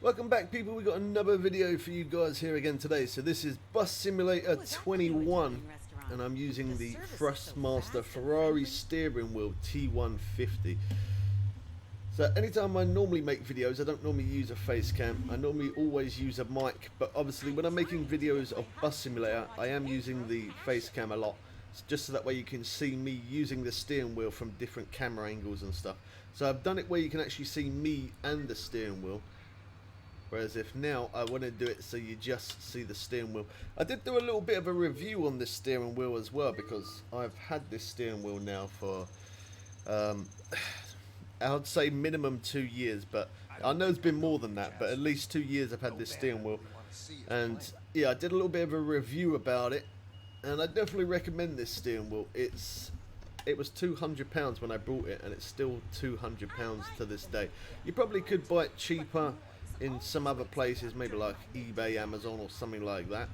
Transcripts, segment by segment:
Welcome back, people. We got another video for you guys here again today. So this is Bus Simulator 21 and I'm using the Thrustmater Ferrari steering wheel T150. So anytime I normally make videos, I don't normally use a face cam. I normally always use a mic, but obviously when I'm making videos of Bus Simulator, I am using the face cam a lot, just so that way you can see me using the steering wheel from different camera angles and stuff. So I've done it where you can actually see me and the steering wheel. Whereas if now I want to do it so you just see the steering wheel. I did do a little bit of a review on this steering wheel as well, because I've had this steering wheel now for I'd say minimum 2 years, but I know it's been more than that, but at least 2 years I've had this steering wheel. And yeah, I did a little bit of a review about it, and I definitely recommend this steering wheel. It was £200 when I bought it, and it's still £200 to this day. You probably could buy it cheaper in some other places, maybe like eBay, Amazon or something like that,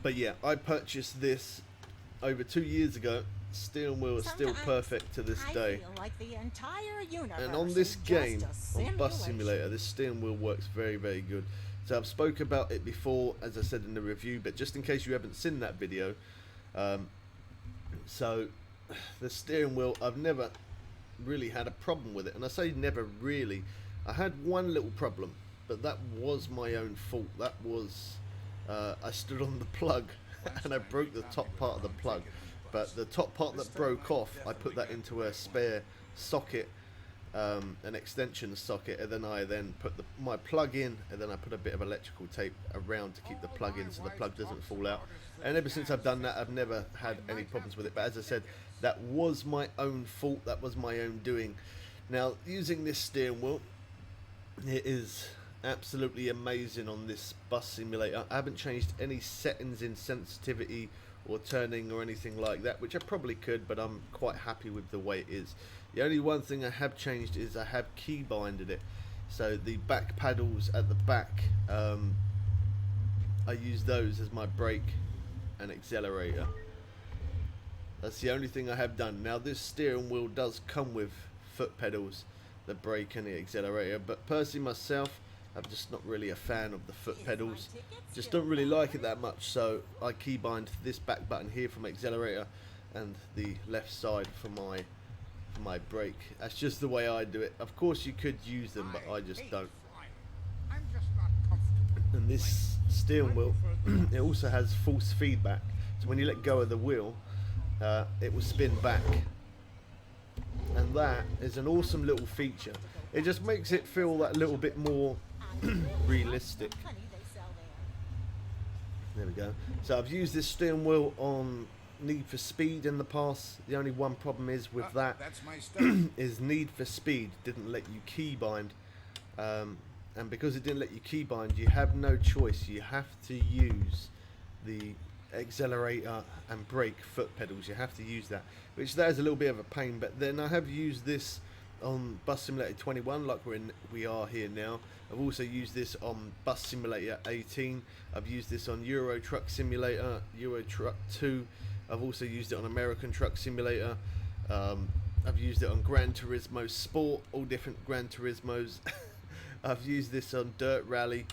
but yeah, I purchased this over 2 years ago. Steering wheel is still perfect to this day, and on this game, on Bus Simulator, this steering wheel works very, very good. So I've spoke about it before, as I said in the review, but just in case you haven't seen that video, so the steering wheel, I've never really had a problem with it, and I say never really. I had one little problem, but that was my own fault. That was I stood on the plug and I broke the top part of the plug, but the top part that broke off, I put that into a spare socket, an extension socket, and then I put my plug in, and then I put a bit of electrical tape around to keep the plug in so the plug doesn't fall out. And ever since I've done that, I've never had any problems with it. But as I said, that was my own fault, that was my own doing. Now, using this steering wheel, it is absolutely amazing on this Bus Simulator. I haven't changed any settings in sensitivity or turning or anything like that, which I probably could, but I'm quite happy with the way it is. The only one thing I have changed is I have key binded it. So the back paddles at the back, I use those as my brake and accelerator. That's the only thing I have done. Now this steering wheel does come with foot pedals, the brake and the accelerator, but personally myself, I'm just not really a fan of the foot pedals. Just don't really like it that much, so I keybind this back button here for my accelerator and the left side for my brake. That's just the way I do it. Of course you could use them, but I just don't. And this steering wheel, it also has force feedback, so when you let go of the wheel, it will spin back. And that is an awesome little feature. It just makes it feel that little bit more realistic. There we go. So I've used this steering wheel on Need for Speed in the past. The only one problem is with that is Need for Speed didn't let you keybind, and because it didn't let you keybind, you have no choice. You have to use the accelerator and brake foot pedals. You have to use that, which that is a little bit of a pain. But then I have used this on Bus Simulator 21, like we are here now. I've also used this on Bus Simulator 18. I've used this on Euro Truck Simulator, Euro Truck 2. I've also used it on American Truck Simulator. I've used it on Gran Turismo Sport, all different Gran Turismos. I've used this on Dirt Rally.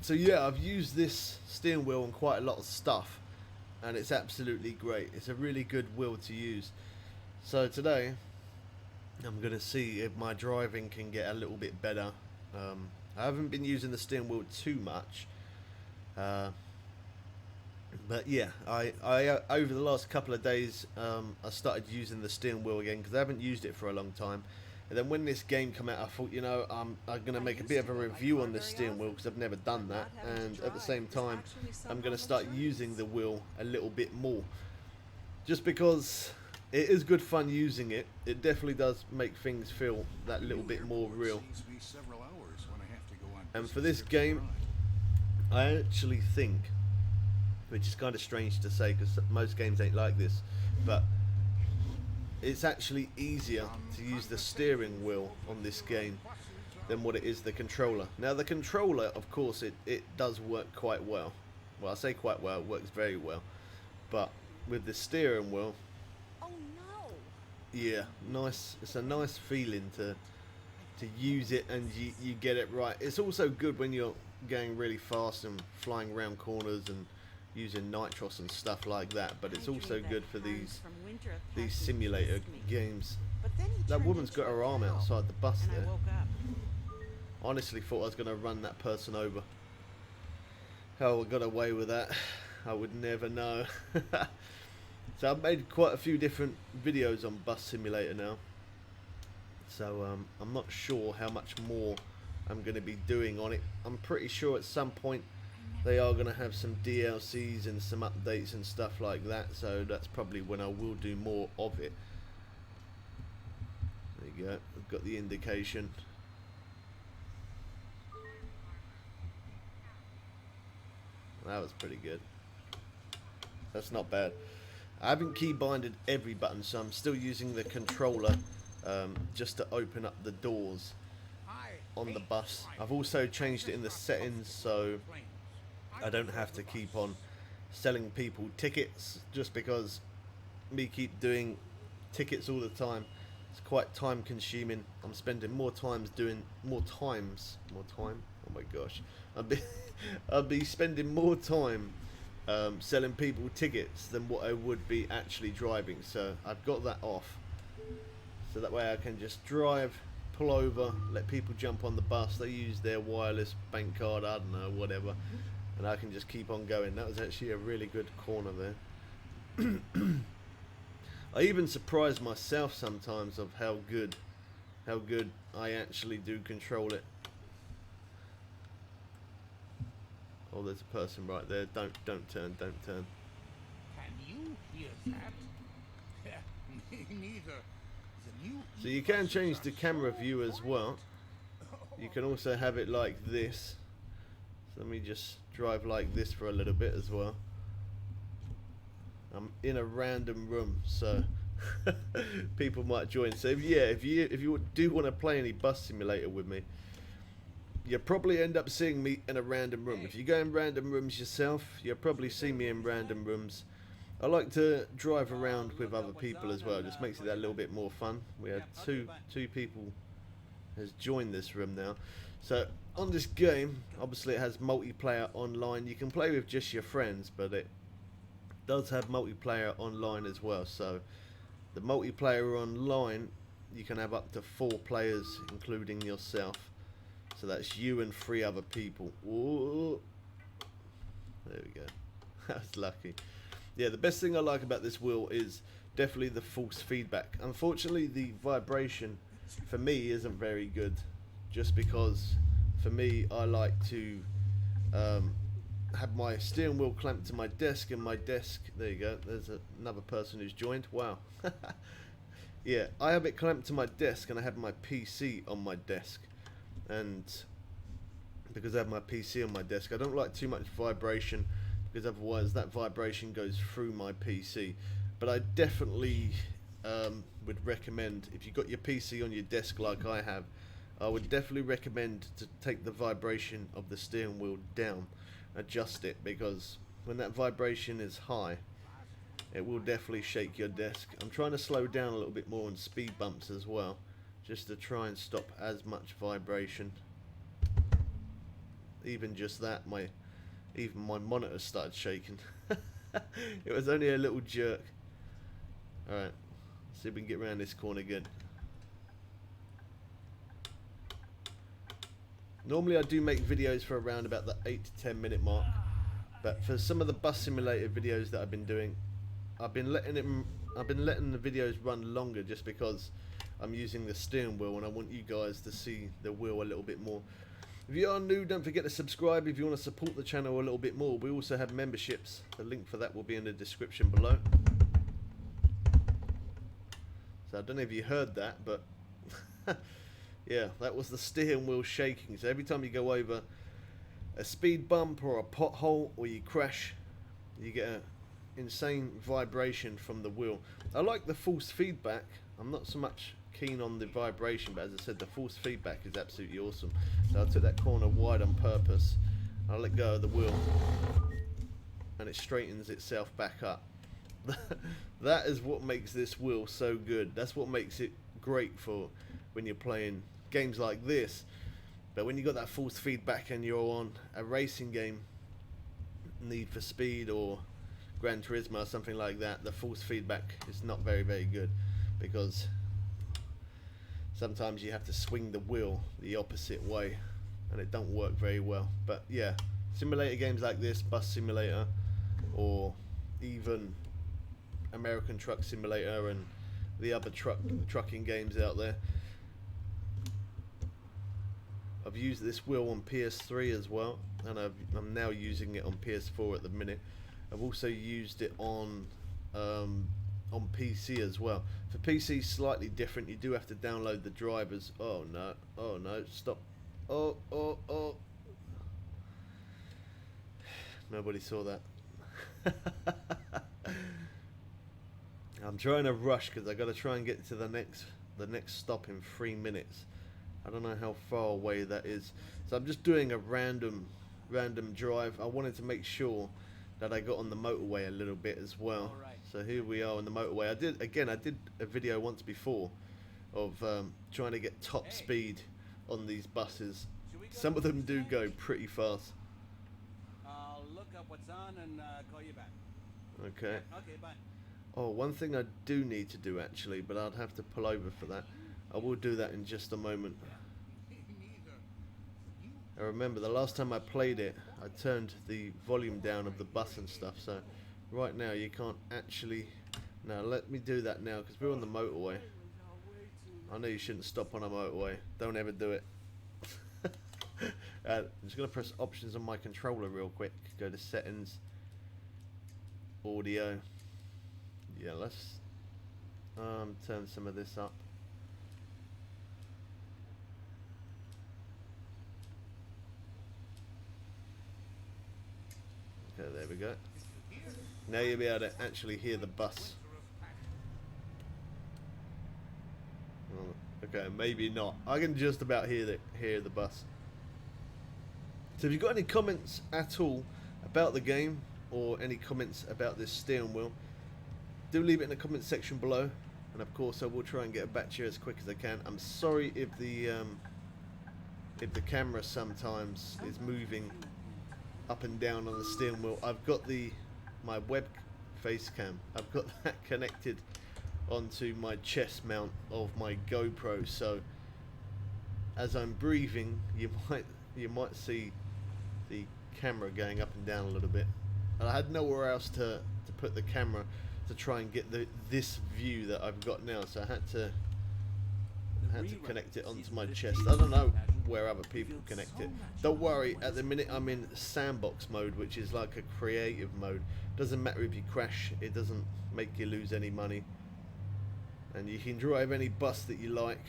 So yeah, I've used this steering wheel on quite a lot of stuff, and it's absolutely great. It's a really good wheel to use. So today I'm going to see if my driving can get a little bit better. I haven't been using the steering wheel too much, but yeah, I over the last couple of days I started using the steering wheel again, because I haven't used it for a long time. And then when this game came out, I thought, you know, I'm going to make a bit of a review on this steering wheel, because I've never done that, and at the same time I'm going to start using the wheel a little bit more, just because it is good fun using it. It definitely does make things feel that little bit more real. And for this game, I actually think, which is kind of strange to say because most games ain't like this, but it's actually easier to use the steering wheel on this game than what it is the controller. Now the controller, of course, it does work quite well. Well, I say quite well, it works very well. But with the steering wheel, Oh no! yeah, nice. It's a nice feeling to to use it and you get it right. It's also good when you're going really fast and flying around corners and using nitros and stuff like that, but it's also good for these simulator games. That woman's got her arm outside the bus there. I honestly thought I was going to run that person over. How I got away with that, I would never know. So I've made quite a few different videos on Bus Simulator now. So I'm not sure how much more I'm going to be doing on it. I'm pretty sure at some point they are going to have some DLCs and some updates and stuff like that. So that's probably when I will do more of it. There you go. I've got the indication. That was pretty good. That's not bad. I haven't keybinded every button, so I'm still using the controller just to open up the doors on the bus. I've also changed it in the settings so I don't have to keep on selling people tickets, just because me keep doing tickets all the time. It's quite time consuming. I'm spending more time. Oh my gosh. I'll be spending more time selling people tickets than what I would be actually driving. So I've got that off. So that way I can just drive, pull over, let people jump on the bus. They use their wireless bank card, I don't know, whatever. And I can just keep on going. That was actually a really good corner there. I even surprise myself sometimes of how good I actually do control it. Oh, there's a person right there. Don't turn. Can you hear that? Me neither. So you can change the camera view as well. You can also have it like this. So let me just drive like this for a little bit as well. I'm in a random room, so people might join. So if you do want to play any bus simulator with me, you'll probably end up seeing me in a random room. If you go in random rooms yourself, you'll probably see me in random rooms. I like to drive around with other people as well. It just makes it a little bit more fun. We have two people has joined this room now. So on this game, obviously it has multiplayer online. You can play with just your friends, but it does have multiplayer online as well. So the multiplayer online, you can have up to 4 players, including yourself. So that's you and 3 other people. Ooh. There we go. That was lucky. Yeah, the best thing I like about this wheel is definitely the force feedback. Unfortunately, the vibration for me isn't very good, just because for me I like to have my steering wheel clamped to my desk, and my desk, there you go, there's another person who's joined. Wow. Yeah, I have it clamped to my desk and I have my PC on my desk, and because I have my PC on my desk, I don't like too much vibration, because otherwise that vibration goes through my PC. But I definitely would recommend, if you've got your PC on your desk like I have, I would definitely recommend to take the vibration of the steering wheel down, adjust it, because when that vibration is high, it will definitely shake your desk. I'm trying to slow down a little bit more on speed bumps as well, just to try and stop as much vibration. Even just that, even my monitor started shaking. It was only a little jerk. Alright, see if we can get around this corner again. Normally I do make videos for around about the 8 to 10 minute mark, but for some of the bus simulator videos that I've been doing, I've been letting the videos run longer, just because I'm using the steering wheel and I want you guys to see the wheel a little bit more. If you are new, don't forget to subscribe if you want to support the channel a little bit more. We also have memberships. The link for that will be in the description below. So I don't know if you heard that, but yeah, that was the steering wheel shaking. So every time you go over a speed bump or a pothole or you crash, you get an insane vibration from the wheel. I like the force feedback. I'm not so much keen on the vibration, but as I said, the force feedback is absolutely awesome. So I took that corner wide on purpose. I let go of the wheel and it straightens itself back up. That is what makes this wheel so good. That's what makes it great for when you're playing games like this. But when you got that force feedback and you're on a racing game, Need for Speed or Gran Turismo or something like that, the force feedback is not very, very good, because sometimes you have to swing the wheel the opposite way and it don't work very well. But yeah, simulator games like this, Bus Simulator, or even American Truck Simulator and the other trucking games out there. I've used this wheel on PS3 as well, and I'm now using it on PS4 at the minute. I've also used it on PC as well. For PC, slightly different. You do have to download the drivers. Oh no! Oh no! Stop! Oh! Nobody saw that. I'm trying to rush because I got to try and get to the next stop in 3 minutes. I don't know how far away that is, so I'm just doing a random drive. I wanted to make sure that I got on the motorway a little bit as well. Right. So here we are on the motorway. I did a video once before of trying to get top speed on these buses. Some of them do go pretty fast. I'll look up what's on and call you back. Okay. Okay, bye. Oh, one thing I do need to do actually, but I'd have to pull over for that. I will do that in just a moment. I remember the last time I played it, I turned the volume down of the bus and stuff, so right now you can't actually... Now let me do that now, because we're on the motorway. I know you shouldn't stop on a motorway. Don't ever do it. I'm just going to press options on my controller real quick. Go to settings, audio. Yeah, let's turn some of this up. Okay, there we go. Now you'll be able to actually hear the bus. Okay, maybe not. I can just about hear the bus. So if you've got any comments at all about the game, or any comments about this steering wheel, do leave it in the comment section below, and of course I will try and get back to you as quick as I can. I'm sorry if the camera sometimes is moving up and down on the steering wheel. I've got my web face cam. I've got that connected onto my chest mount of my GoPro, so as I'm breathing, you might see the camera going up and down a little bit. And I had nowhere else to put the camera to try and get this view that I've got now, so I had to connect it onto my chest. I don't know where other people connect it. Don't worry, at the minute I'm in sandbox mode, which is like a creative mode. Doesn't matter if you crash, it doesn't make you lose any money, and you can drive any bus that you like.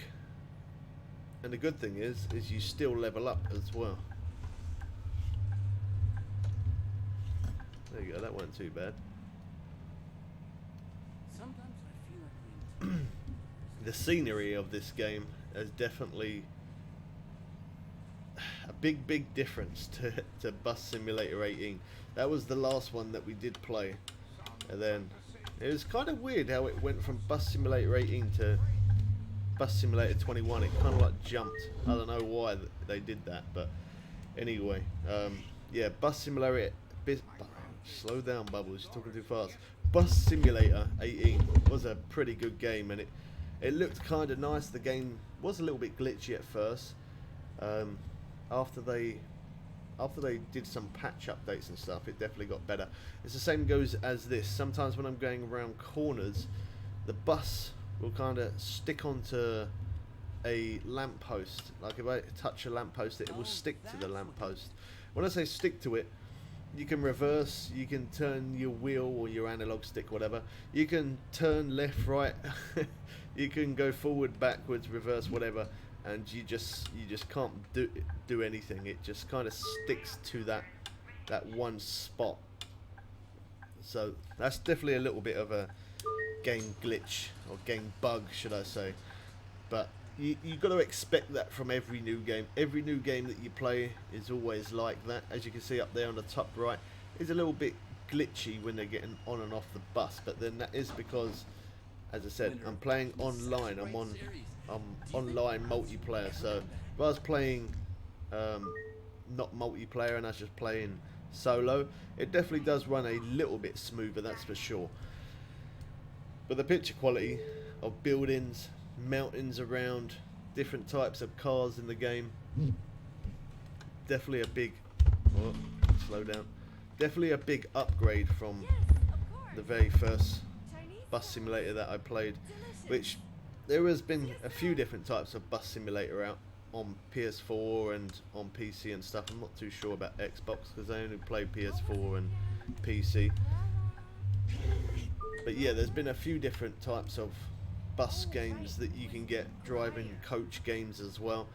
And the good thing is you still level up as well. There you go, that wasn't too bad. Sometimes I feel like The scenery of this game is definitely a big difference to Bus Simulator 18. That was the last one that we did play, and then it was kind of weird how it went from Bus Simulator 18 to Bus Simulator 21. It kind of like jumped. I don't know why they did that, but anyway, yeah, Bus Simulator. Slow down, Bubbles. You're talking too fast. Bus Simulator 18 was a pretty good game, and it looked kind of nice. The game was a little bit glitchy at first. After they did some patch updates and stuff, it definitely got better. It's the same goes as this. Sometimes when I'm going around corners, the bus will kind of stick onto a lamppost. Like if I touch a lamppost, it will stick to the lamppost. When I say stick to it, you can reverse, you can turn your wheel or your analog stick, whatever. You can turn left, right. You can go forward, backwards, reverse, whatever. And you just can't do anything. It just kind of sticks to that one spot. So that's definitely a little bit of a game glitch, or game bug, should I say. But you got to expect that from every new game. Every new game that you play is always like that. As you can see up there on the top right, it's a little bit glitchy when they're getting on and off the bus. But then that is because as I said, I'm playing online. I'm online multiplayer. So if I was playing not multiplayer and I was just playing solo, it definitely does run a little bit smoother, that's for sure. But the picture quality of buildings, mountains around, different types of cars in the game, definitely a big, oh, slow down, definitely a big upgrade from the very first bus simulator that I played, which there has been a few different types of bus simulator out on PS4 and on PC and stuff. I'm not too sure about Xbox because I only play PS4 and PC. But yeah, there's been a few different types of bus games that you can get, driving coach games as well,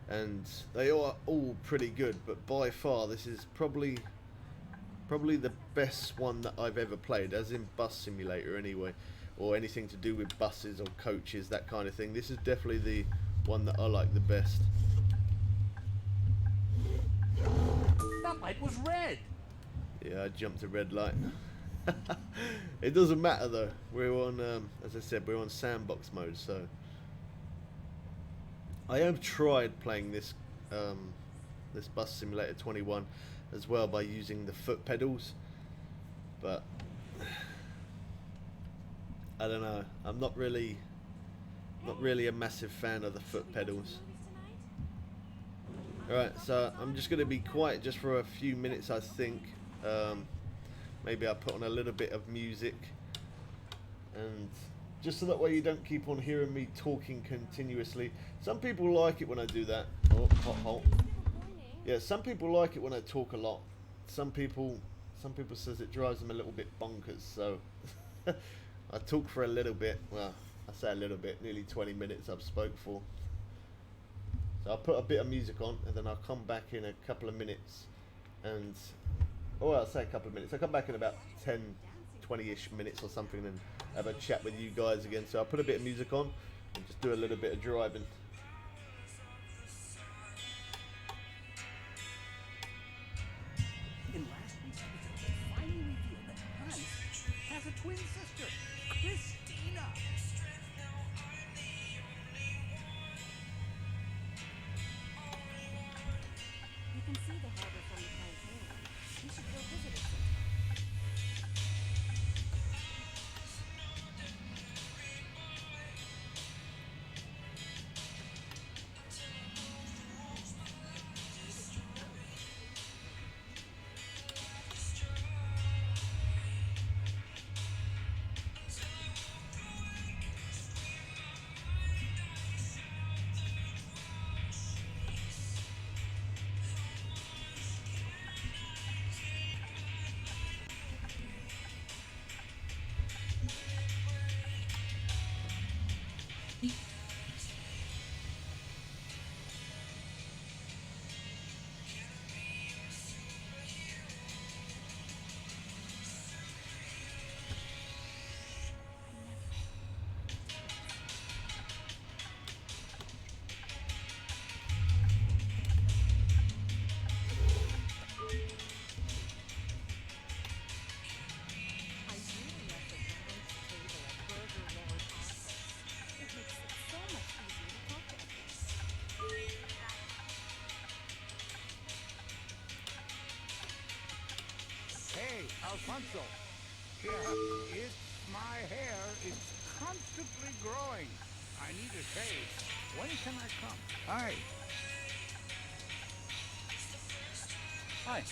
and they are all pretty good, but by far this is probably the best one that I've ever played, as in bus simulator anyway, or anything to do with buses or coaches, that kind of thing. This is definitely the one that I like the best. That light was red. Yeah, I jumped a red light. It doesn't matter though. We're on, as I said, we're on sandbox mode, so I have tried playing this this Bus Simulator 21 as well by using the foot pedals, but I don't know. I'm not really a massive fan of the foot pedals. Alright, so I'm just going to be quiet just for a few minutes, I think. Maybe I'll put on a little bit of music, and just so that way you don't keep on hearing me talking continuously. Some people like it when I do that. Oh, hot. Yeah, some people like it when I talk a lot. Some people says it drives them a little bit bonkers, so I talk for a little bit. Well, I say a little bit, nearly 20 minutes I've spoke for. So I'll put a bit of music on, and then I'll come back in a couple of minutes, and I'll say a couple of minutes. I'll come back in about 10, 20-ish minutes or something and have a chat with you guys again. So I'll put a bit of music on and just do a little bit of driving. In last week's episode, they finally revealed that Hans has a twin sister, Christina. You can see the harbor from the planetarium. We should go visit it sometime. Hey, Alfonso. Yeah, my hair is constantly growing. I need a shave. When can I come? Hi. Hi.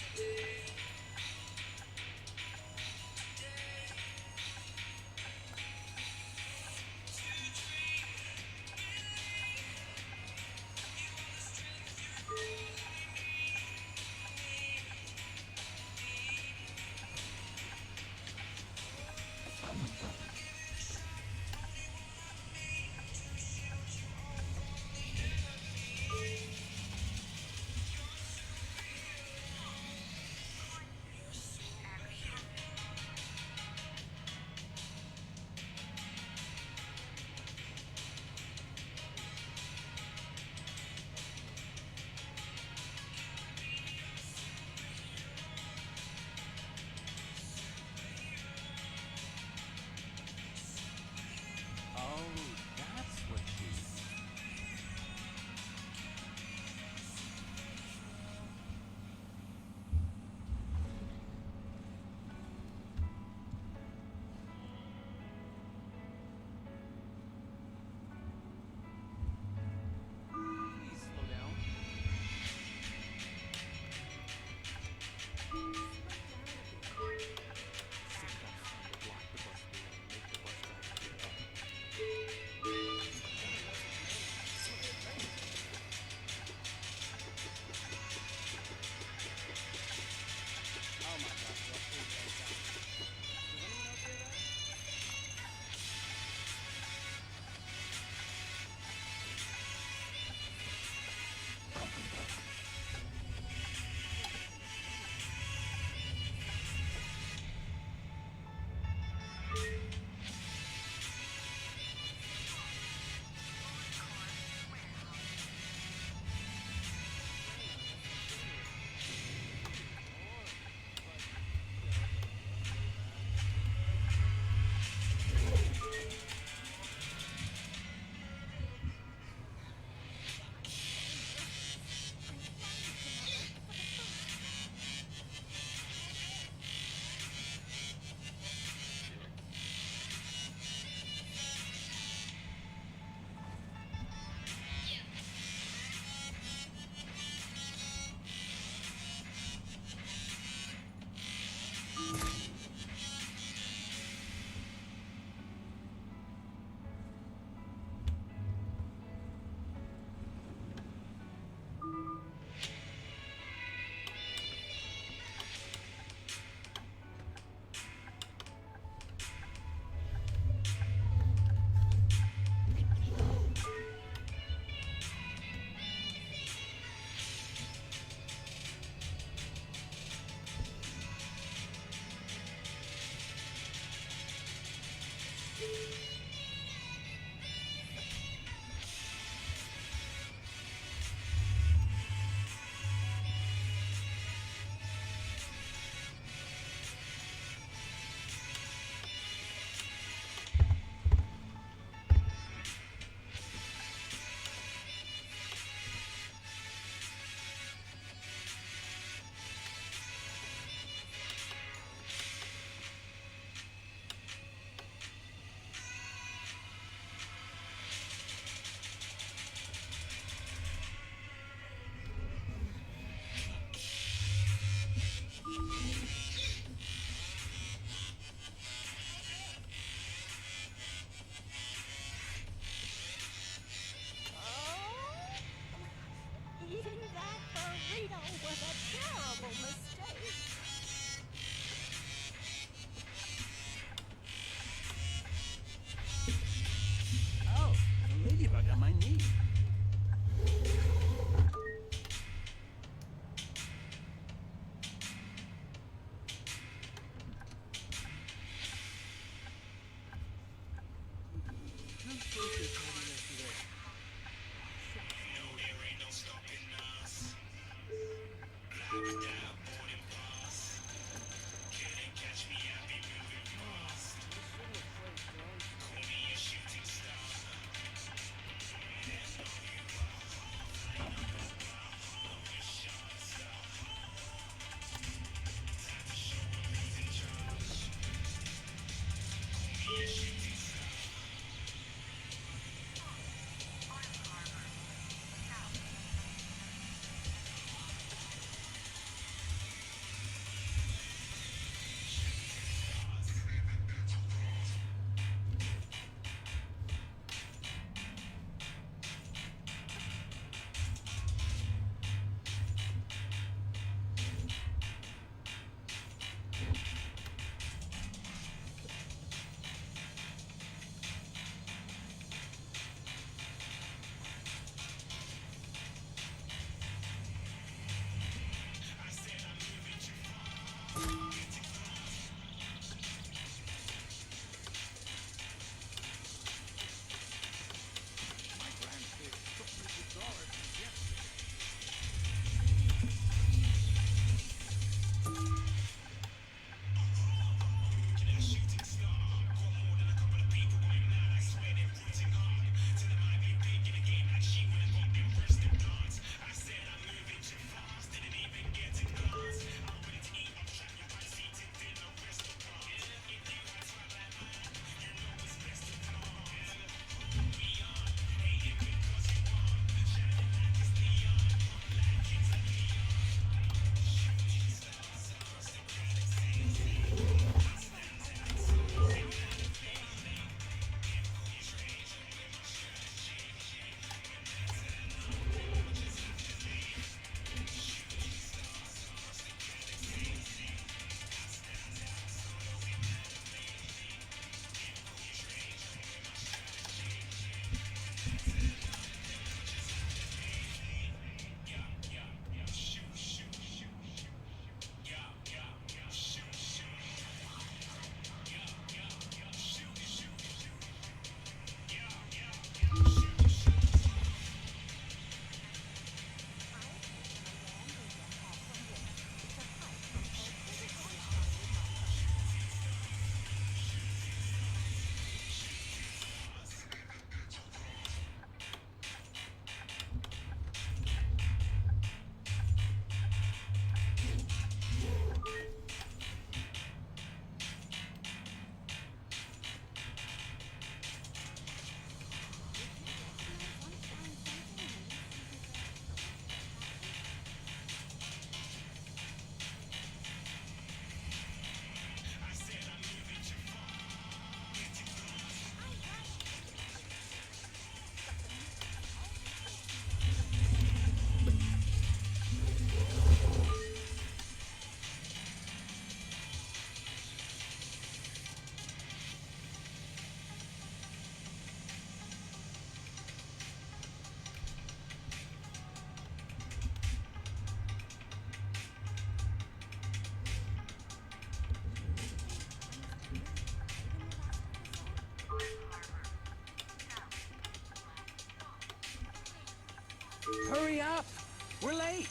Eating that burrito was a terrible mistake. Oh, the ladybug on my knee. My grandkids took me to Doris yesterday. Hurry up! We're late!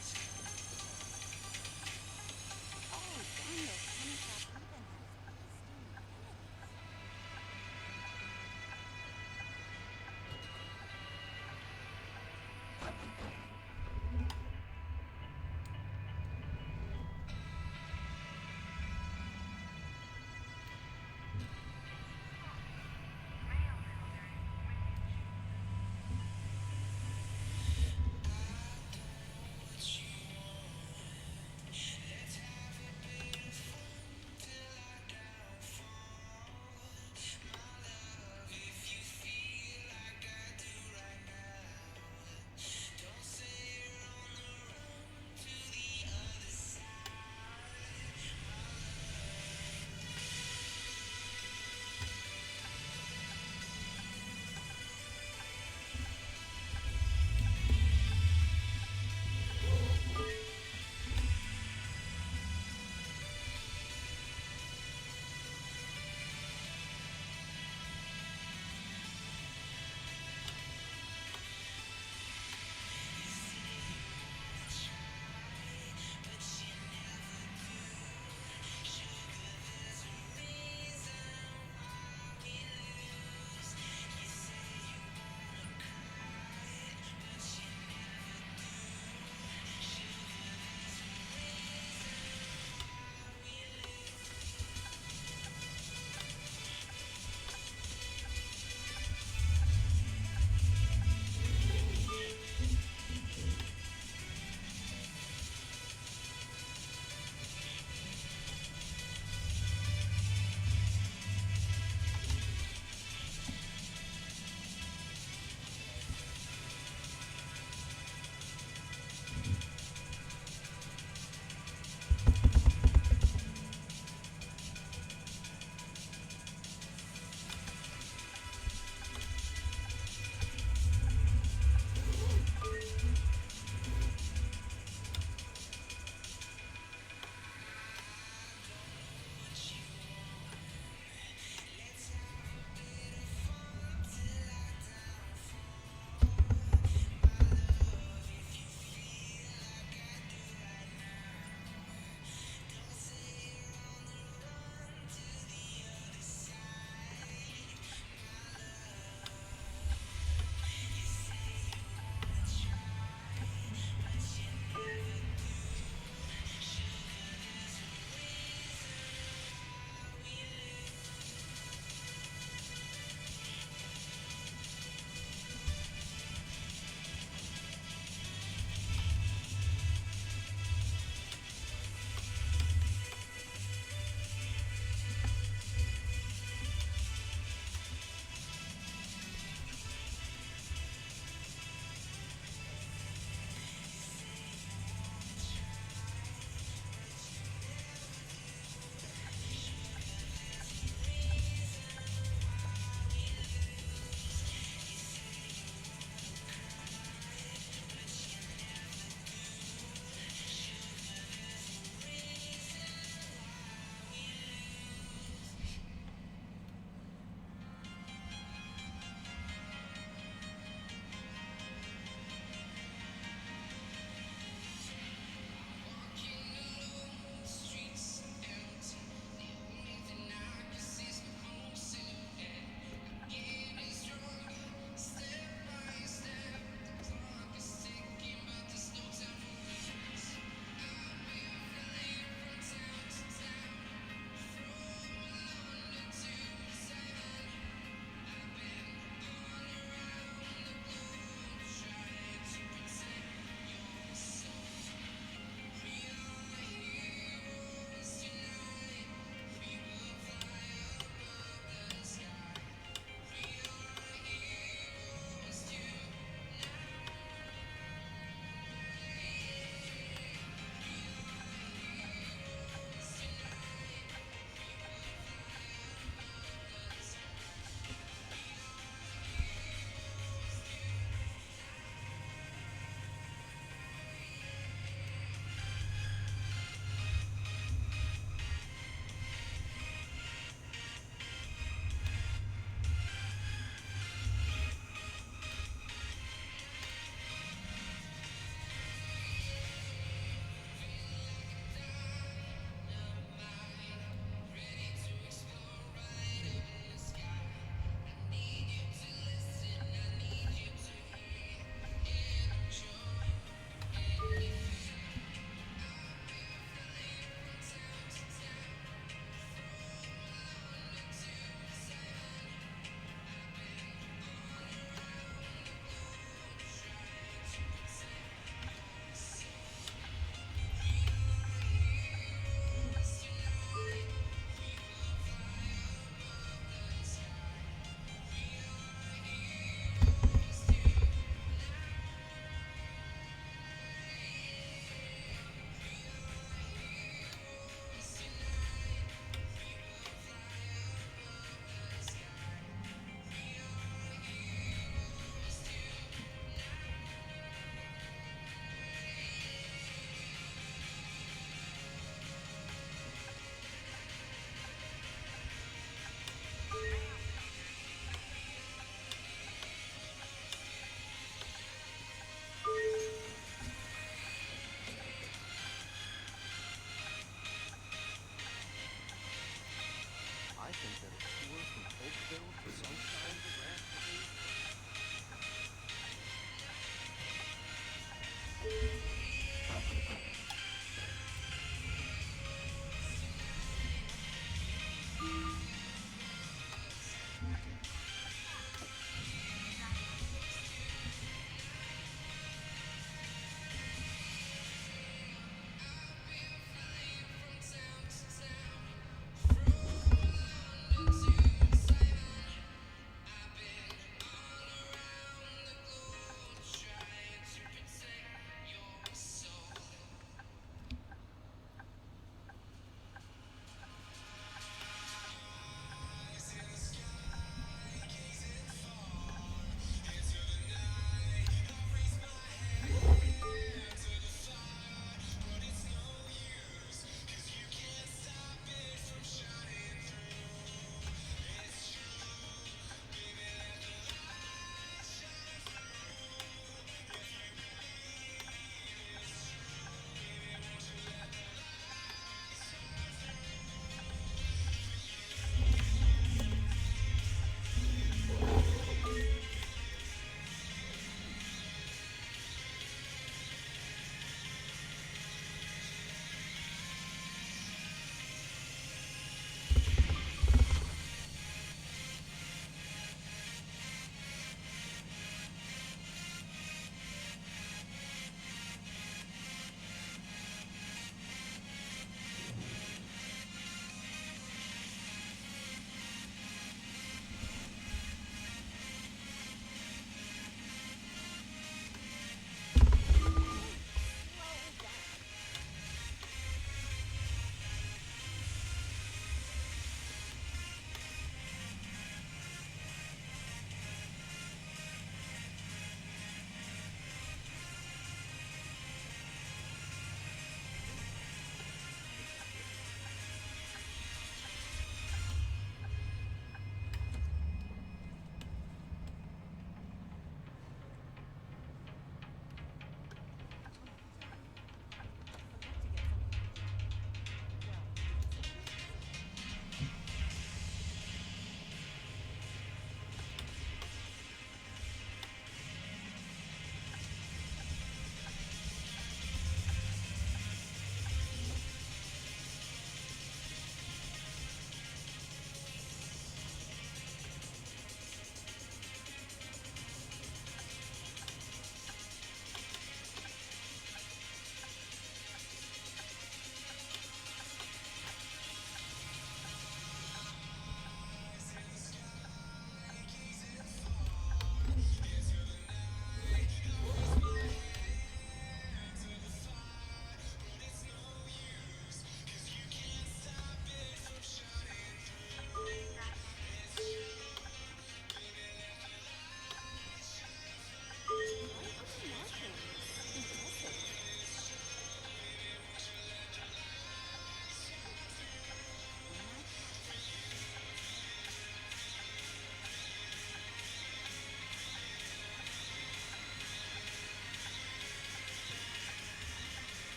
Oh, Daniel's honey shop even has steamed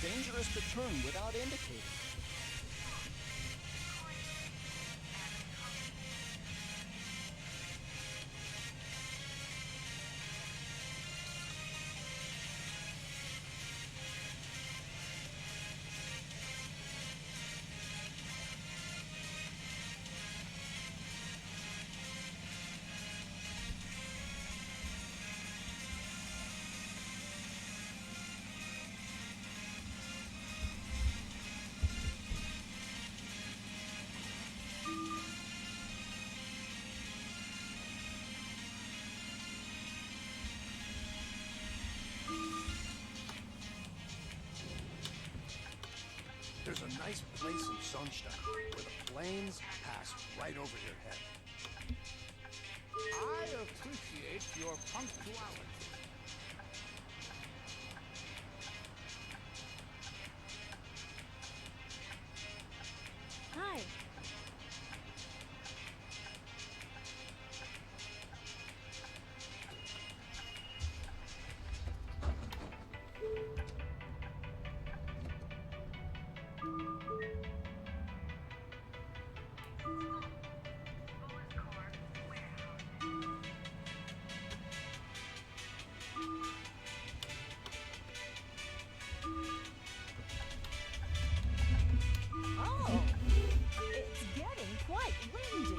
dangerous to turn without indicating. There's a nice place in Sonnenstadt where the planes pass right over your head. I appreciate your punctuality. Hi. Oh, it's getting quite windy.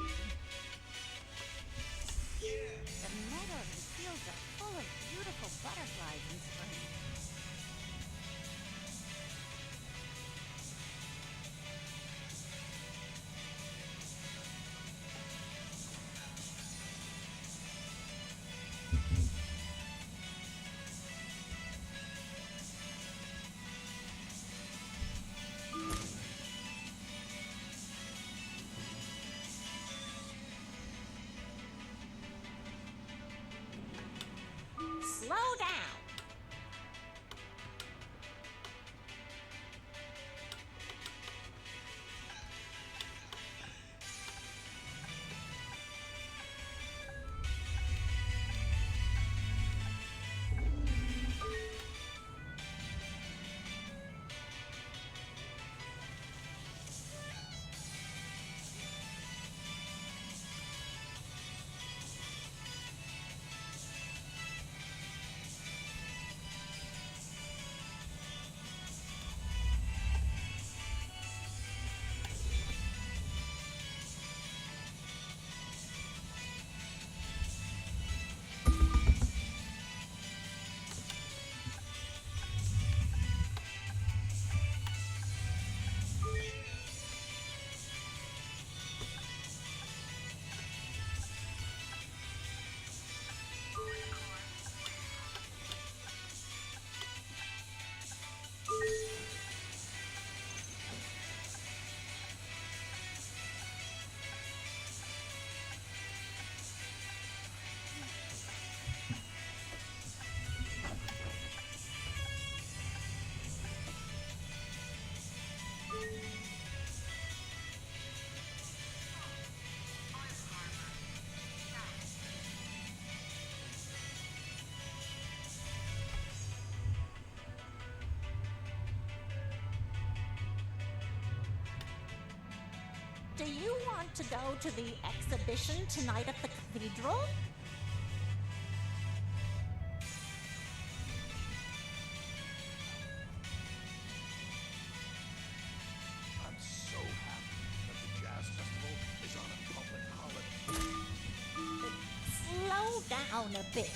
The meadows and fields are full of beautiful butterflies in spring. Slow down. Do you want to go to the exhibition tonight at the cathedral? I'm so happy that the jazz festival is on a public holiday. Slow down a bit.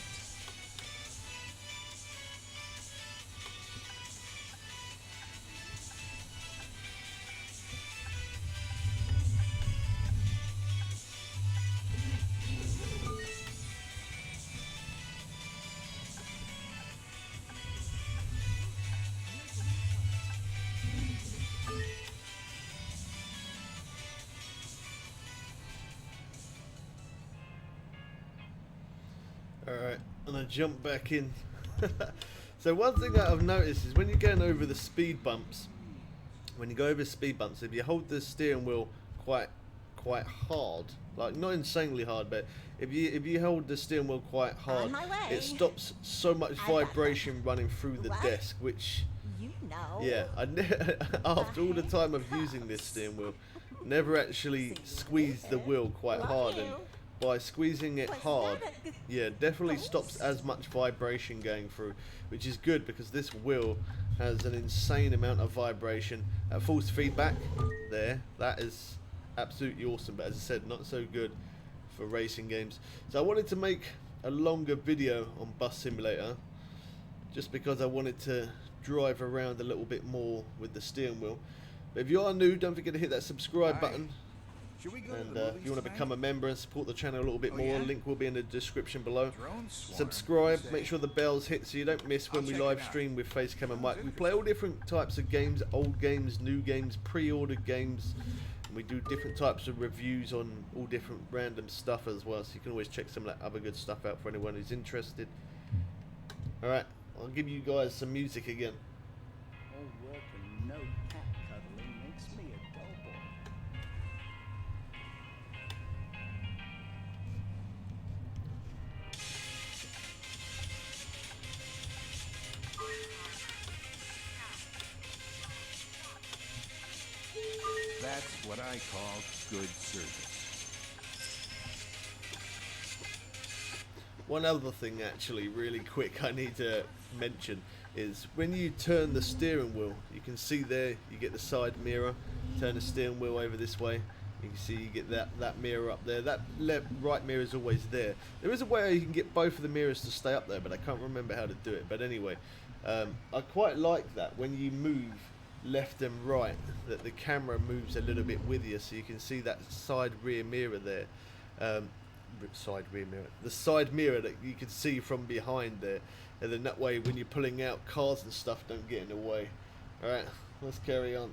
Alright, and I jump back in. So one thing that I've noticed is when you're going over the speed bumps, if you hold the steering wheel quite hard, like not insanely hard, but if you hold the steering wheel quite hard, On my way. it stops so much I got vibration running through the What? desk, which You know. Yeah, after all the time of using this steering wheel, never actually squeezed the wheel quite hard, and by squeezing it hard, yeah, definitely stops as much vibration going through, which is good because this wheel has an insane amount of vibration. Force feedback there, that is absolutely awesome, but as I said, not so good for racing games. So I wanted to make a longer video on Bus Simulator just because I wanted to drive around a little bit more with the steering wheel. But if you are new, don't forget to hit that subscribe button. Should we go And to the if you want to become a member and support the channel a little bit Oh, more, yeah? link will be in the description below. Drone swarm, Subscribe, you say? make sure the bells hit so you don't miss when I'll we check it live out. stream with Facecam and mic. Sounds We play all different types of games, old games, new games, pre-ordered games. And we do different types of reviews on all different random stuff as well, so you can always check some of that other good stuff out for anyone who's interested. Alright, I'll give you guys some music again. All work and no cat cuddling makes me a dull boy. That's what I call good service. One other thing actually really quick I need to mention is when you turn the steering wheel, you can see there you get the side mirror. Turn the steering wheel over this way, you can see you get that mirror up there. That right mirror is always there. There is a way you can get both of the mirrors to stay up there, but I can't remember how to do it. But anyway, I quite like that when you move left and right, that the camera moves a little bit with you, so you can see that side rear mirror there. The side mirror that you can see from behind there, and then that way when you're pulling out, cars and stuff don't get in the way. Alright, let's carry on.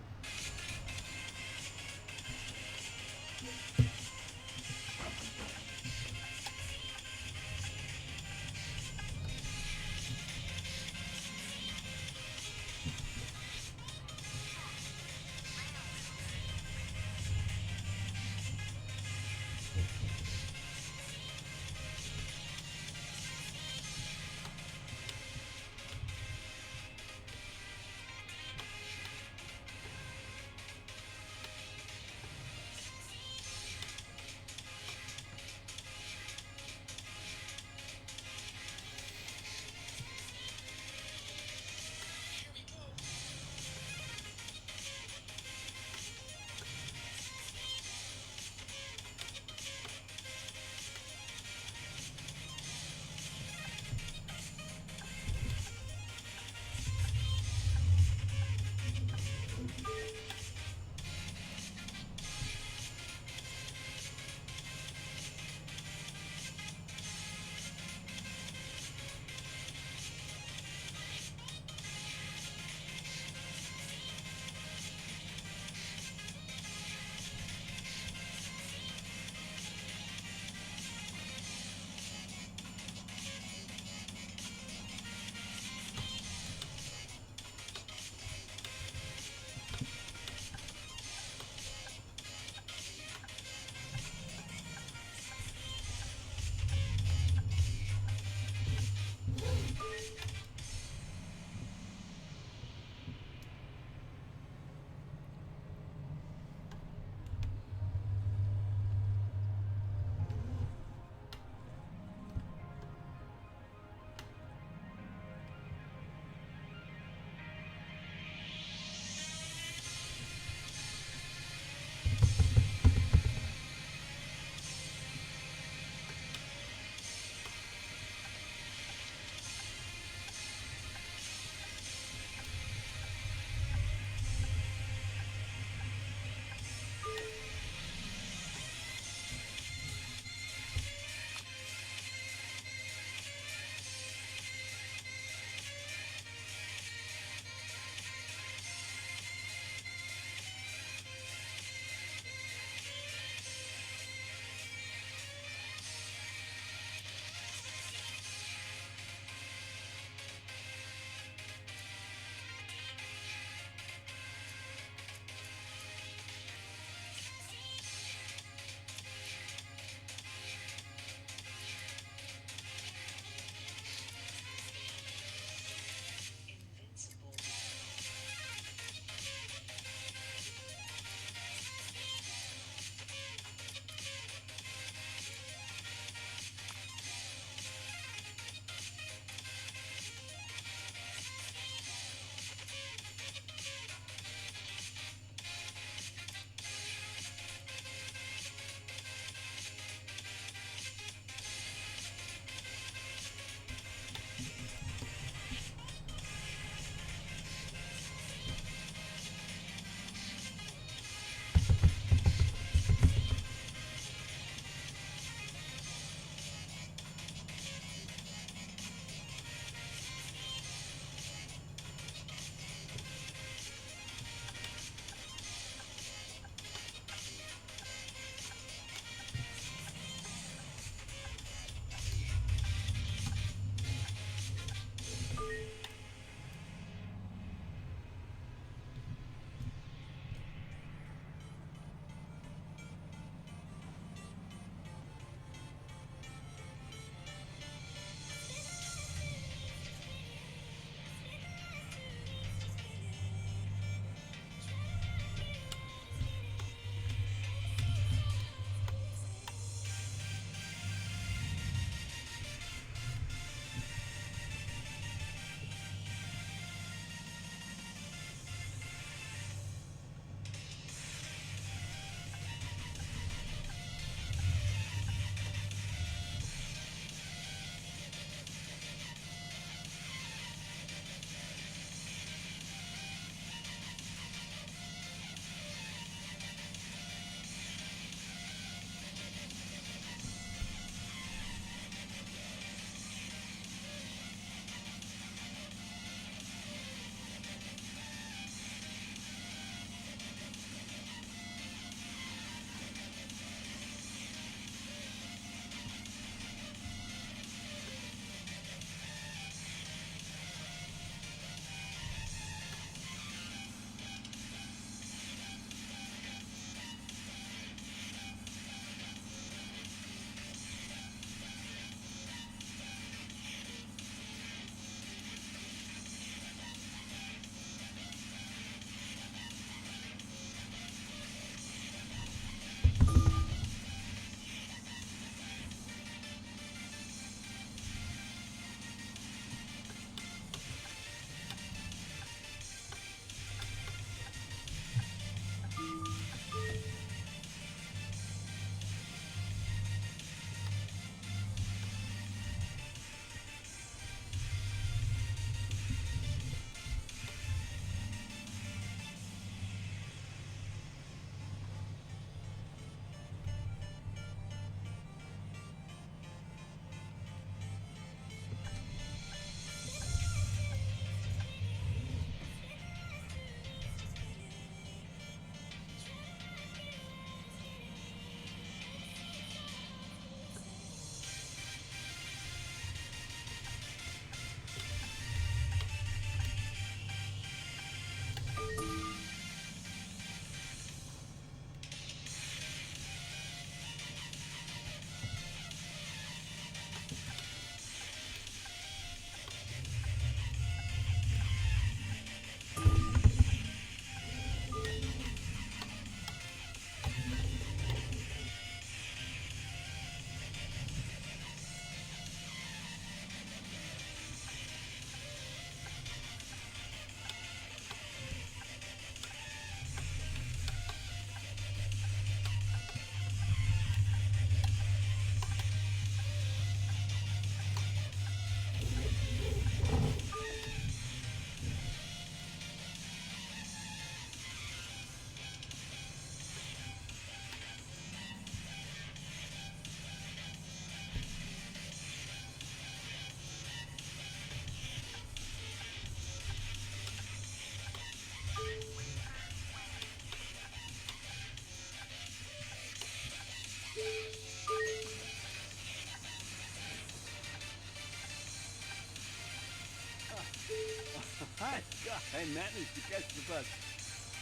Hi. God, I managed to catch the bus.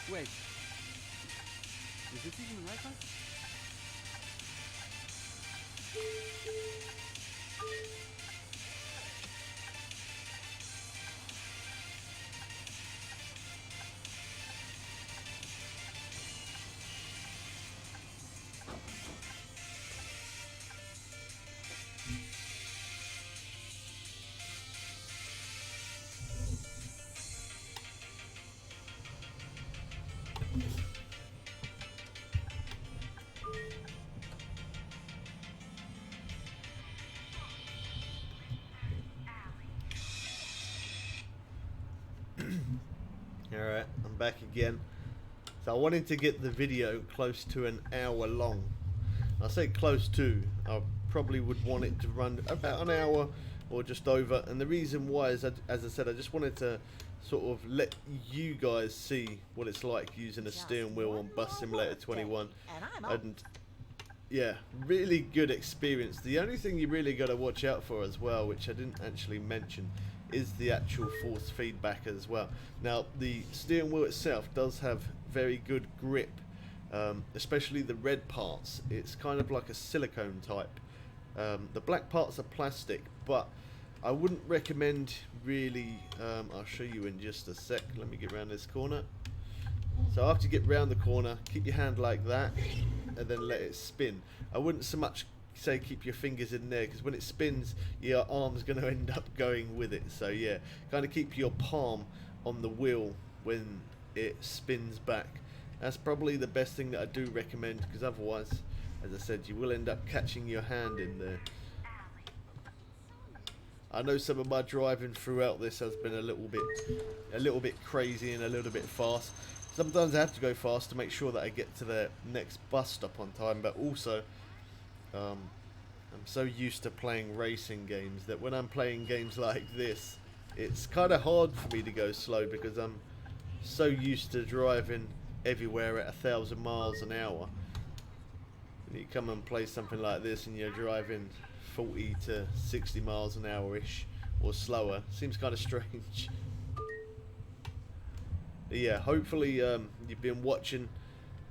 Wait. Is this even the right bus? Alright, I'm back again. So I wanted to get the video close to an hour long. I say close to, I probably would want it to run about an hour or just over. And the reason why is, as I said, I just wanted to sort of let you guys see what it's like using a steering wheel on Bus Simulator 21. And yeah, really good experience. The only thing you really got to watch out for as well, which I didn't actually mention, is the actual force feedback as well. Now, the steering wheel itself does have very good grip, especially the red parts. It's kind of like a silicone type. The black parts are plastic, but I wouldn't recommend really. I'll show you in just a sec. Let me get around this corner. So after you get round the corner, keep your hand like that and then let it spin. I wouldn't so much say keep your fingers in there, because when it spins your arm's going to end up going with it. So yeah, kind of keep your palm on the wheel when it spins back. That's probably the best thing that I do recommend, because otherwise, as I said, you will end up catching your hand in there. I know some of my driving throughout this has been a little bit crazy and a little bit fast. Sometimes I have to go fast to make sure that I get to the next bus stop on time, but also I'm so used to playing racing games that when I'm playing games like this, it's kind of hard for me to go slow, because I'm so used to driving everywhere at 1,000 miles an hour. And you come and play something like this and you're driving 40 to 60 miles an hour-ish or slower. Seems kind of strange. But yeah, hopefully you've been watching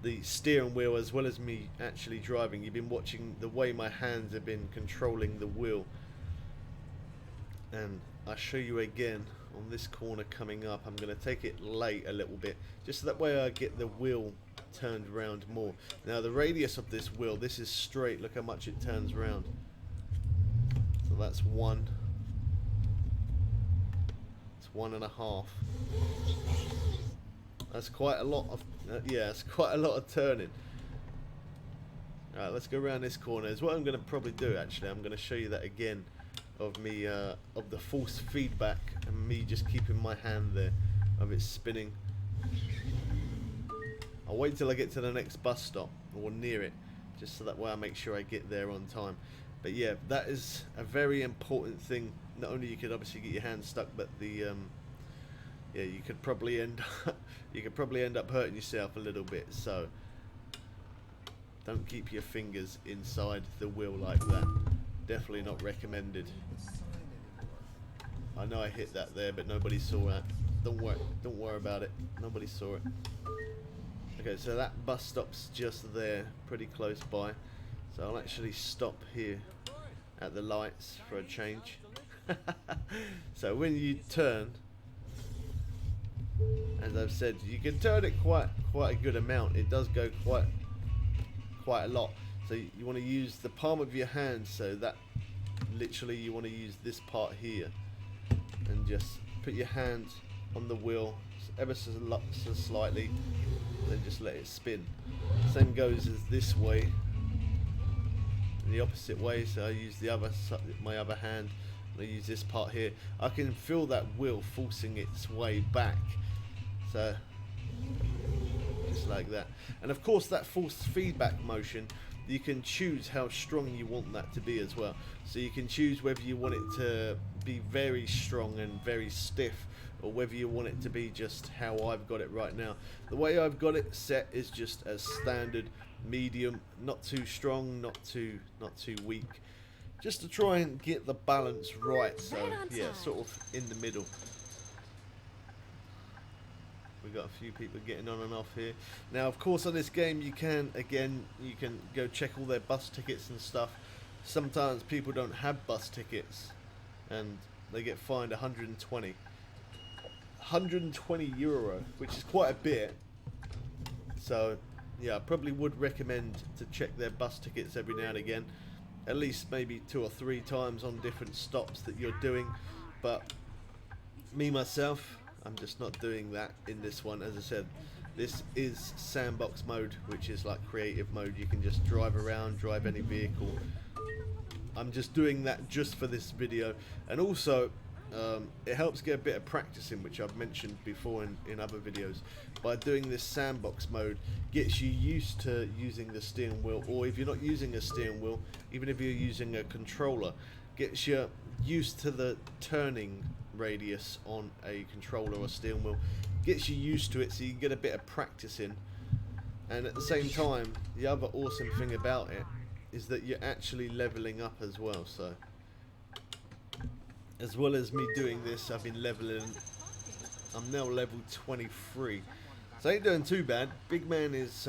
the steering wheel as well as me actually driving. You've been watching the way my hands have been controlling the wheel. And I'll show you again on this corner coming up. I'm going to take it late a little bit, just so that way I get the wheel turned around more. Now the radius of this wheel, this is straight, look how much it turns around. So that's one. It's 1.5. That's quite a lot of yeah, it's quite a lot of turning. Alright, let's go around this corner. Is what I'm going to probably do actually. I'm going to show you that again of me of the force feedback and me just keeping my hand there of it spinning. I'll wait till I get to the next bus stop or near it, just so that way I make sure I get there on time. But yeah, that is a very important thing. Not only you could obviously get your hand stuck, but the yeah, you could probably end up hurting yourself a little bit. So don't keep your fingers inside the wheel like that. Definitely not recommended. I know I hit that there, but nobody saw that. Don't worry about it. Nobody saw it. Okay, so that bus stop's just there, pretty close by. So I'll actually stop here at the lights for a change. So when you turn, as I've said, you can turn it quite a good amount. It does go quite a lot. So you want to use the palm of your hand, so that literally you want to use this part here, and just put your hand on the wheel ever so slightly, then just let it spin. Same goes as this way, in the opposite way. So I use my other hand, and I use this part here. I can feel that wheel forcing its way back, so just like that. And of course that force feedback motion, you can choose how strong you want that to be as well. So you can choose whether you want it to be very strong and very stiff, or whether you want it to be just how I've got it right now. The way I've got it set is just as standard, medium, not too strong, not too weak, just to try and get the balance right. So yeah, sort of in the middle. We've got a few people getting on and off here. Now, of course, on this game, you can go check all their bus tickets and stuff. Sometimes people don't have bus tickets, and they get fined 120 euro, which is quite a bit. So, yeah, I probably would recommend to check their bus tickets every now and again, at least maybe 2 or 3 times on different stops that you're doing. But me myself, I'm just not doing that in this one. As I said, this is sandbox mode, which is like creative mode. You can just drive around, drive any vehicle. I'm just doing that just for this video, and also it helps get a bit of practice in, which I've mentioned before in other videos. By doing this sandbox mode, gets you used to using the steering wheel, or if you're not using a steering wheel, even if you're using a controller, gets you used to the turning radius on a controller or steering wheel, gets you used to it, so you can get a bit of practice in. And at the same time, the other awesome thing about it is that you're actually leveling up as well. So as well as me doing this, I've been leveling. I'm now level 23, so I ain't doing too bad. Big man is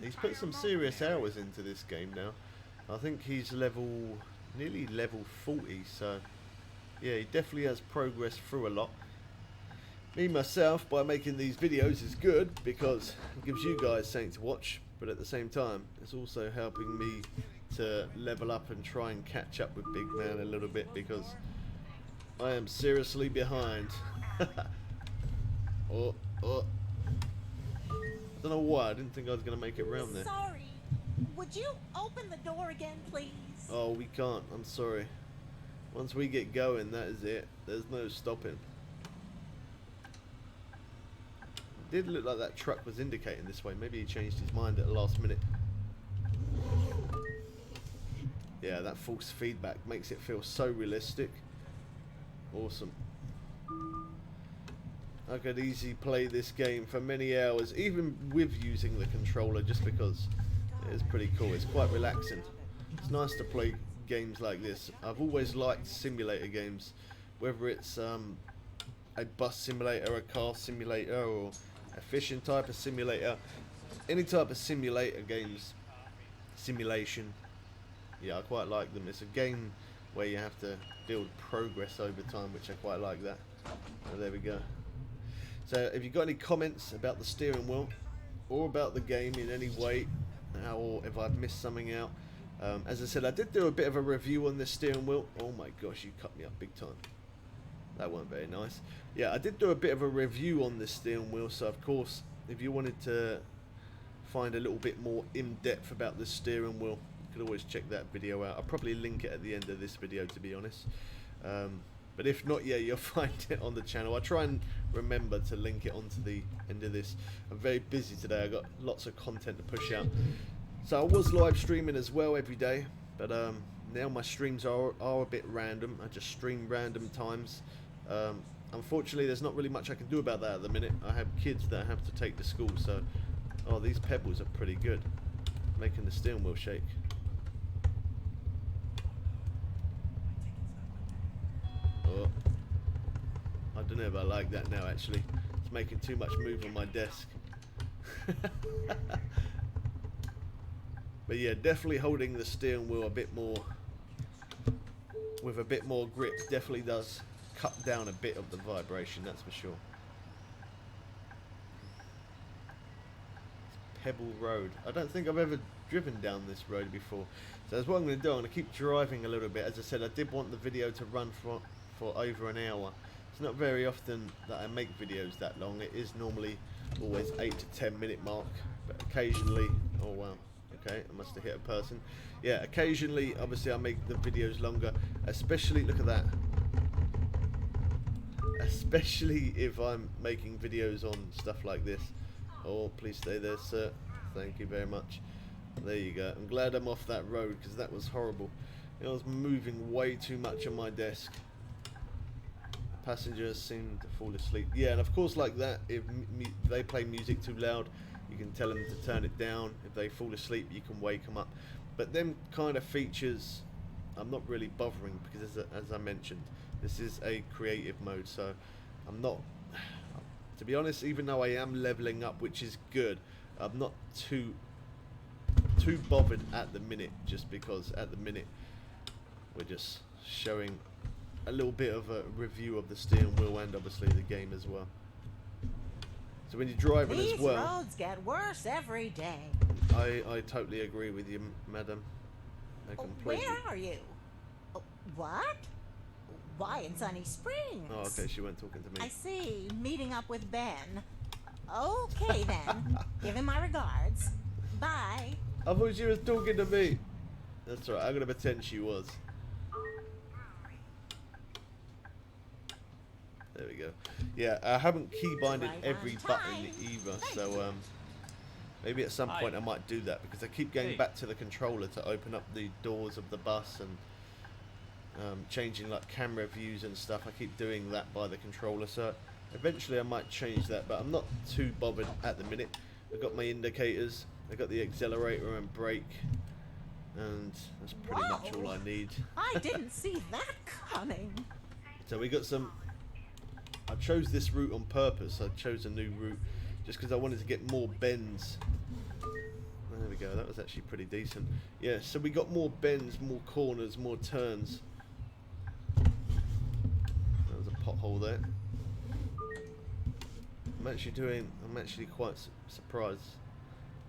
he's put some serious hours into this game now. I think he's nearly level 40, so yeah, he definitely has progressed through a lot. Me myself, by making these videos, is good because it gives you guys something to watch, but at the same time it's also helping me to level up and try and catch up with Big Man a little bit, because I am seriously behind. I don't know why, I didn't think I was going to make it round there. Sorry. Would you open the door again, please? Oh, we can't, I'm sorry. Once we get going, that is it. There's no stopping. It did look like that truck was indicating this way. Maybe he changed his mind at the last minute. Yeah, that false feedback makes it feel so realistic. Awesome. I could easily play this game for many hours, even with using the controller, just because it is pretty cool. It's quite relaxing. It's nice to play games like this. I've always liked simulator games, whether it's a bus simulator, a car simulator, or a fishing type of simulator. Any type of simulator games, simulation, yeah, I quite like them. It's a game where you have to build progress over time, which I quite like that. So there we go. So if you've got any comments about the steering wheel or about the game in any way, or if I've missed something out, as I said, I did do a bit of a review on this steering wheel. Oh my gosh, you cut me up big time. That wasn't very nice. Yeah, I did do a bit of a review on this steering wheel, so of course, if you wanted to find a little bit more in-depth about the steering wheel, you could always check that video out. I'll probably link it at the end of this video, to be honest. But if not, yeah, you'll find it on the channel. I try and remember to link it onto the end of this. I'm very busy today. I got lots of content to push out. So I was live streaming as well every day, but now my streams are a bit random. I just stream random times. Unfortunately, there's not really much I can do about that at the minute. I have kids that I have to take to school, so... Oh, these pebbles are pretty good, making the steering wheel shake. Oh, I don't know if I like that now, actually. It's making too much move on my desk. But yeah, definitely holding the steering wheel a bit more, with a bit more grip, definitely does cut down a bit of the vibration, that's for sure. Pebble Road. I don't think I've ever driven down this road before. So that's what I'm going to do. I'm going to keep driving a little bit. As I said, I did want the video to run for over an hour. It's not very often that I make videos that long. It is normally always 8 to 10 minute mark, but occasionally... Oh wow, okay, I must have hit a person. Yeah, occasionally, obviously, I make the videos longer, especially, look at that, especially if I'm making videos on stuff like this. Oh, please stay there, sir. Thank you very much. There you go. I'm glad I'm off that road, because that was horrible. I was moving way too much on my desk. Passengers seem to fall asleep. Yeah, and of course, like that, if they play music too loud, you can tell them to turn it down. If they fall asleep, you can wake them up. But them kind of features, I'm not really bothering, because as I mentioned, this is a creative mode, so I'm not To be honest, even though I am leveling up, which is good, I'm not too bothered at the minute, just because at the minute we're just showing a little bit of a review of the steering wheel and obviously the game as well. So when you're driving These as well, roads get worse every day. I totally agree with you, madam. I completely. Where are you? What? Why in Sunny Springs? Oh, okay, she went talking to I me. see. Meeting up with Ben. Okay then. Give him my regards. Bye. I thought she was talking to me. That's right, I'm gonna pretend she was. There we go. Yeah, I haven't keybinded Right every on button time. either, so maybe at some point I might do that, because I keep going back to the controller to open up the doors of the bus and changing like camera views and stuff. I keep doing that by the controller, so eventually I might change that, but I'm not too bothered at the minute. I've got my indicators, I've got the accelerator and brake, and that's pretty much all I need. I didn't see that coming. So we got some. I chose this route on purpose. I chose a new route just because I wanted to get more bends. There we go, that was actually pretty decent. Yeah, so we got more bends, more corners, more turns. That was a pothole there. I'm actually quite surprised.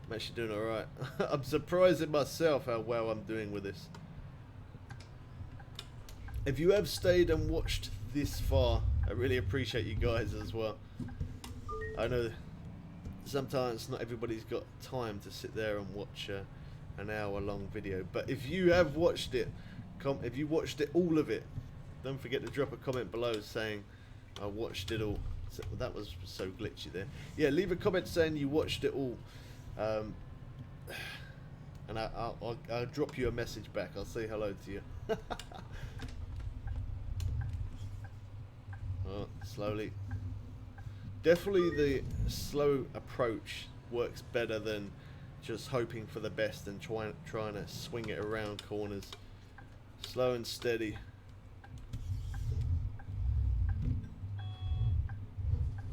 I'm actually doing alright. I'm surprised at myself how well I'm doing with this. If you have stayed and watched this far, I really appreciate you guys as well. I know sometimes not everybody's got time to sit there and watch an hour-long video, but if you have watched it, if you watched it, all of it, don't forget to drop a comment below saying I watched it all. So, that was so glitchy there. Yeah, leave a comment saying you watched it all, and I'll drop you a message back. I'll say hello to you. Oh, slowly. Definitely the slow approach works better than just hoping for the best and trying to swing it around corners. Slow and steady.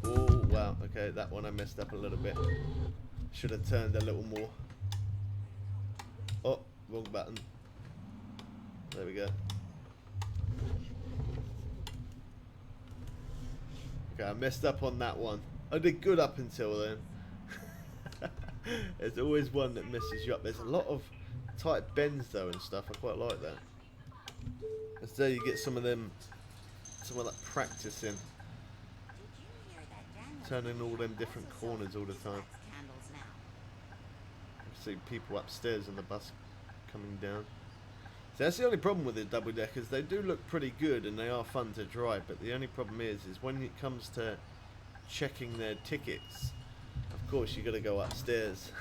Oh wow, okay, that one I messed up a little bit. Should have turned a little more. Oh, wrong button. There we go. Okay, I messed up on that one. I did good up until then. There's always one that messes you up. There's a lot of tight bends though and stuff. I quite like that. As there you get some of that practice in. Turning all them different corners all the time. I see people upstairs in the bus coming down. So that's the only problem with the double deckers. They do look pretty good and they are fun to drive, but the only problem is when it comes to checking their tickets, of course you got to go upstairs.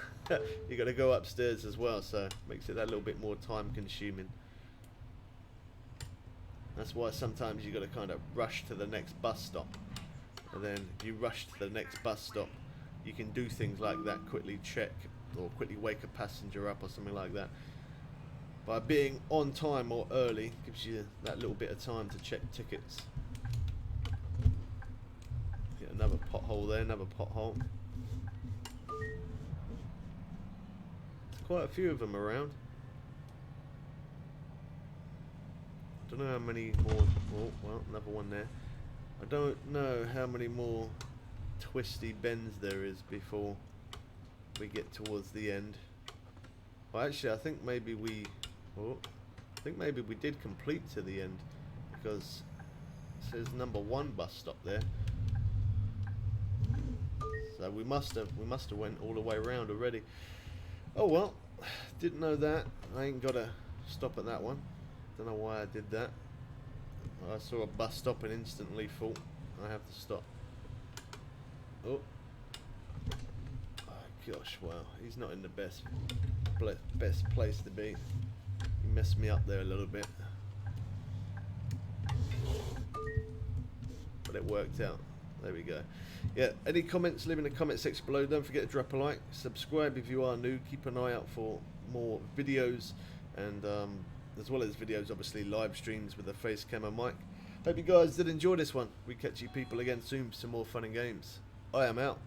You got to go upstairs as well, so it makes it a little bit more time consuming. That's why sometimes you got to kind of rush to the next bus stop, and then if you rush to the next bus stop, you can do things like that, quickly check or quickly wake a passenger up or something like that. By being on time or early gives you that little bit of time to check tickets. Get another pothole there, another pothole. There's quite a few of them around. I don't know how many more. Oh, well, another one there. I don't know how many more twisty bends there is before we get towards the end. Well, actually, I think maybe we did complete to the end, because it says number 1 bus stop there. So we must have went all the way around already. Oh well, didn't know that. I ain't gotta stop at that one. Don't know why I did that. I saw a bus stop and instantly thought I have to stop. Oh gosh, wow, he's not in the best place to be. He messed me up there a little bit, but it worked out. There we go. Yeah, any comments, leave in the comment section below. Don't forget to drop a like, subscribe if you are new, keep an eye out for more videos, and as well as videos, obviously live streams with the face cam and mic. Hope you guys did enjoy this one. We catch you people again soon for some more fun and games. I am out.